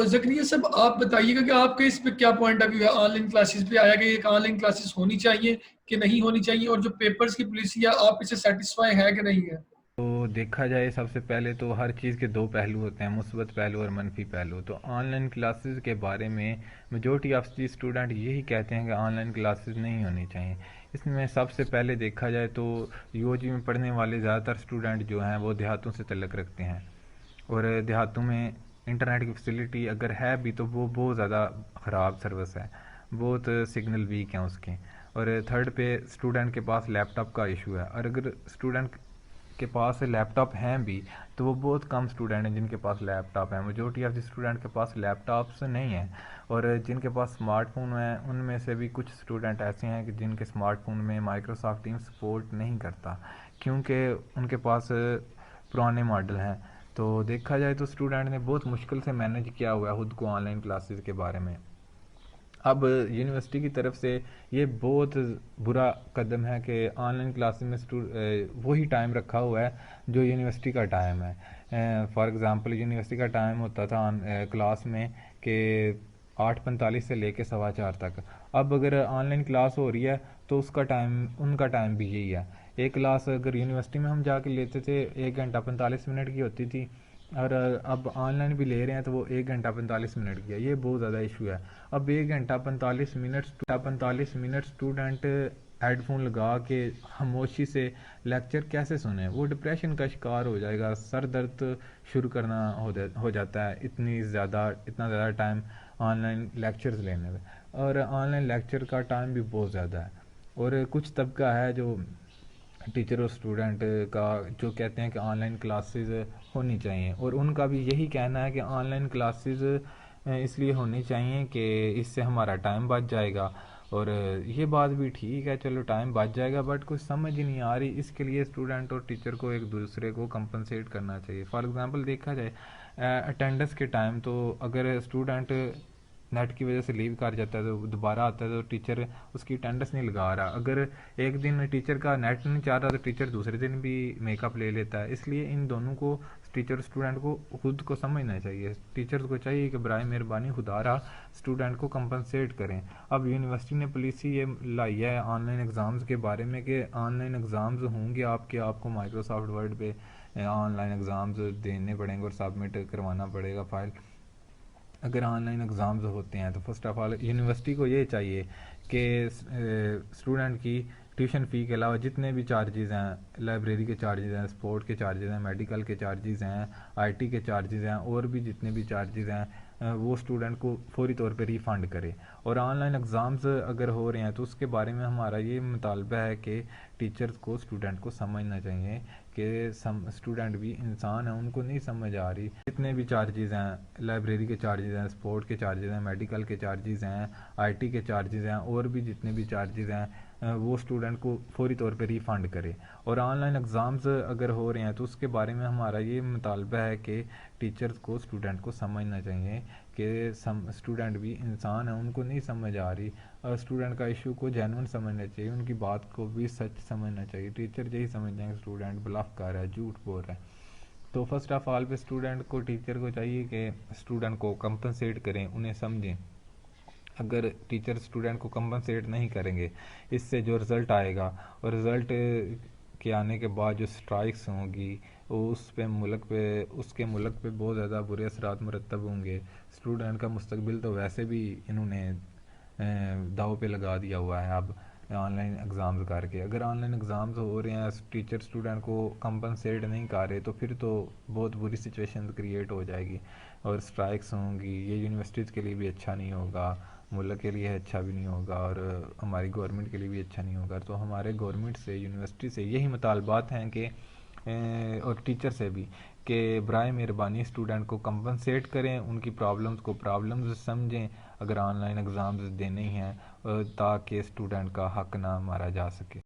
زکریا صاحب آپ بتائیے گا کہ آپ کے اس پہ کیا پوائنٹ آف ویو ہے؟ آن لائن کلاسز پہ آیا کہ آن لائن کلاسز ہونی چاہیے کہ نہیں ہونی چاہیے، اور جو پیپرز کی پالیسی ہے آپ اس سے سیٹسفائی ہے کہ نہیں ہے؟ تو دیکھا جائے سب سے پہلے تو ہر چیز کے دو پہلو ہوتے ہیں، مثبت پہلو اور منفی پہلو. تو آن لائن کلاسز کے بارے میں میجورٹی آف دی اسٹوڈنٹ یہی کہتے ہیں کہ آن لائن کلاسز نہیں ہونی چاہیے. اس میں سب سے پہلے دیکھا جائے تو یو او جی میں پڑھنے والے زیادہ تر اسٹوڈنٹ جو ہیں وہ دیہاتوں سے تعلق رکھتے ہیں، اور دیہاتوں میں انٹرنیٹ کی فیسلٹی اگر ہے بھی تو وہ بہت زیادہ خراب سروس ہے، بہت سگنل ویک ہیں اس کے. اور تھرڈ پہ اسٹوڈنٹ کے پاس لیپ ٹاپ کا ایشو ہے، اور اگر اسٹوڈنٹ کے پاس لیپ ٹاپ ہیں بھی تو وہ بہت کم اسٹوڈنٹ ہیں جن کے پاس لیپ ٹاپ ہیں. میجورٹی آف دی اسٹوڈنٹ کے پاس لیپ ٹاپس نہیں ہیں، اور جن کے پاس اسمارٹ فون ہیں ان میں سے بھی کچھ اسٹوڈنٹ ایسے ہیں کہ جن کے اسمارٹ فون میں مائکروسافٹ ٹیم سپورٹ نہیں کرتا کیونکہ ان کے پاس پرانے ماڈل ہیں. تو دیکھا جائے تو اسٹوڈنٹ نے بہت مشکل سے مینیج کیا ہوا ہے خود کو آن لائن کلاسز کے بارے میں. اب یونیورسٹی کی طرف سے یہ بہت برا قدم ہے کہ آن لائن کلاسز میں وہی ٹائم رکھا ہوا ہے جو یونیورسٹی کا ٹائم ہے. فار ایگزامپل یونیورسٹی کا ٹائم ہوتا تھا کلاس میں کہ 8:45 سے لے کے 4:15 تک. اب اگر آن لائن کلاس ہو رہی ہے تو اس کا ٹائم ان کا ٹائم بھی یہی ہے. ایک کلاس اگر یونیورسٹی میں ہم جا کے لیتے تھے 1 گھنٹہ 45 منٹ کی ہوتی تھی، اور اب آن لائن بھی لے رہے ہیں تو وہ 1 گھنٹہ 45 منٹ کی ہے. یہ بہت زیادہ ایشو ہے. اب 1 گھنٹہ 45 منٹ اسٹوڈنٹ ہیڈ فون لگا کے خاموشی سے لیکچر کیسے سنیں؟ وہ ڈپریشن کا شکار ہو جائے گا، سر درد شروع کرنا ہو جاتا ہے اتنا زیادہ ٹائم آن لائن لیکچرز لینے میں. اور آن لائن لیکچر کا ٹائم بھی بہت زیادہ ہے. اور کچھ طبقہ ہے جو ٹیچر اور اسٹوڈنٹ کا جو کہتے ہیں کہ آن لائن کلاسز ہونی چاہیے، اور ان کا بھی یہی کہنا ہے کہ آن لائن کلاسز اس لیے ہونی چاہیے کہ اس سے ہمارا ٹائم بچ جائے گا. اور یہ بات بھی ٹھیک ہے، چلو ٹائم بچ جائے گا، بٹ کچھ سمجھ نہیں آ رہی. اس کے لیے اسٹوڈنٹ اور ٹیچر کو ایک دوسرے کو کمپنسیٹ کرنا چاہیے. فار ایگزامپل دیکھا جائے اٹینڈنس کے ٹائم، تو اگر اسٹوڈنٹ نیٹ کی وجہ سے لیو کر جاتا ہے تو دوبارہ آتا ہے تو ٹیچر اس کی اٹینڈنس نہیں لگا رہا. اگر ایک دن ٹیچر کا نیٹ نہیں چاہ رہا تو ٹیچر دوسرے دن بھی میک اپ لے لیتا ہے. اس لیے ان دونوں کو ٹیچر اسٹوڈنٹ کو خود کو سمجھنا چاہیے. ٹیچرز کو چاہیے کہ برائے مہربانی خدا رہا اسٹوڈنٹ کو کمپنسیٹ کریں. اب یونیورسٹی نے پالیسی یہ لائی ہے آن لائن ایگزامز کے بارے میں کہ آن لائن ایگزامز ہوں گے آپ کو مائکروسافٹ ورڈ پہ آن لائن ایگزامز دینے پڑیں گے اور سبمٹ کروانا پڑے گا فائل. اگر آن لائن ایگزامز ہوتے ہیں تو فرسٹ آف آل یونیورسٹی کو یہ چاہیے کہ اسٹوڈنٹ کی ٹیوشن فی کے علاوہ جتنے بھی چارجز ہیں، لائبریری کے چارجز ہیں، سپورٹ کے چارجز ہیں، میڈیکل کے چارجز ہیں، آئی ٹی کے چارجز ہیں، اور بھی جتنے بھی چارجز ہیں وہ اسٹوڈنٹ کو فوری طور پہ ریفنڈ کرے. اور آن لائن ایگزامز اگر ہو رہے ہیں تو اس کے بارے میں ہمارا یہ مطالبہ ہے کہ ٹیچرز کو اسٹوڈنٹ کو سمجھنا چاہیے کہ اسٹوڈنٹ بھی انسان ہیں، ان کو نہیں سمجھ آ رہی. جتنے بھی چارجز ہیں، لائبریری کے چارجز ہیں، سپورٹ کے چارجز ہیں، میڈیکل کے چارجز ہیں، آئی ٹی کے چارجز ہیں، اور بھی جتنے بھی چارجز ہیں وہ اسٹوڈنٹ کو فوری طور پہ ریفنڈ کرے. اور آن لائن ایگزامز اگر ہو رہے ہیں تو اس کے بارے میں ہمارا یہ مطالبہ ہے کہ ٹیچرز کو اسٹوڈنٹ کو سمجھنا چاہیے کہ اسٹوڈنٹ بھی انسان ہیں، ان کو نہیں سمجھ آ رہی، اور اسٹوڈنٹ کا ایشو کو جینون سمجھنا چاہیے، ان کی بات کو بھی سچ سمجھنا چاہیے. ٹیچر یہی سمجھتے ہیں کہ اسٹوڈنٹ بلف کر رہا ہے، جھوٹ بول رہا ہے. تو فرسٹ آف آل پہ اسٹوڈنٹ کو ٹیچر کو چاہیے کہ اسٹوڈنٹ کو کمپنسیٹ کریں، انہیں سمجھیں. اگر ٹیچر اسٹوڈنٹ کو کمپنسیٹ نہیں کریں گے، اس سے جو رزلٹ آئے گا، اور رزلٹ کے آنے کے بعد جو اسٹرائکس ہوں گی وہ اس کے ملک پہ بہت زیادہ برے اثرات مرتب ہوں گے. اسٹوڈنٹ کا مستقبل تو ویسے بھی انہوں نے داؤ پہ لگا دیا ہوا ہے اب آن لائن ایگزامز کر کے. اگر آن لائن ایگزامز ہو رہے ہیں، ٹیچر اسٹوڈنٹ کو کمپنسیٹ نہیں کر رہے، تو پھر تو بہت بری سچویشن کریٹ ہو جائے گی اور اسٹرائکس ہوں گی. یہ یونیورسٹیز کے لیے بھی اچھا نہیں ہوگا، ملک کے لیے اچھا بھی نہیں ہوگا، اور ہماری گورنمنٹ کے لیے بھی اچھا نہیں ہوگا. تو ہمارے گورنمنٹ سے، یونیورسٹی سے یہی مطالبات ہیں کہ اور ٹیچر سے بھی کہ برائے مہربانی اسٹوڈنٹ کو کمپنسیٹ کریں، ان کی پرابلمز سمجھیں اگر آن لائن ایگزامز دینے ہیں، تاکہ اسٹوڈنٹ کا حق نہ مارا جا سکے.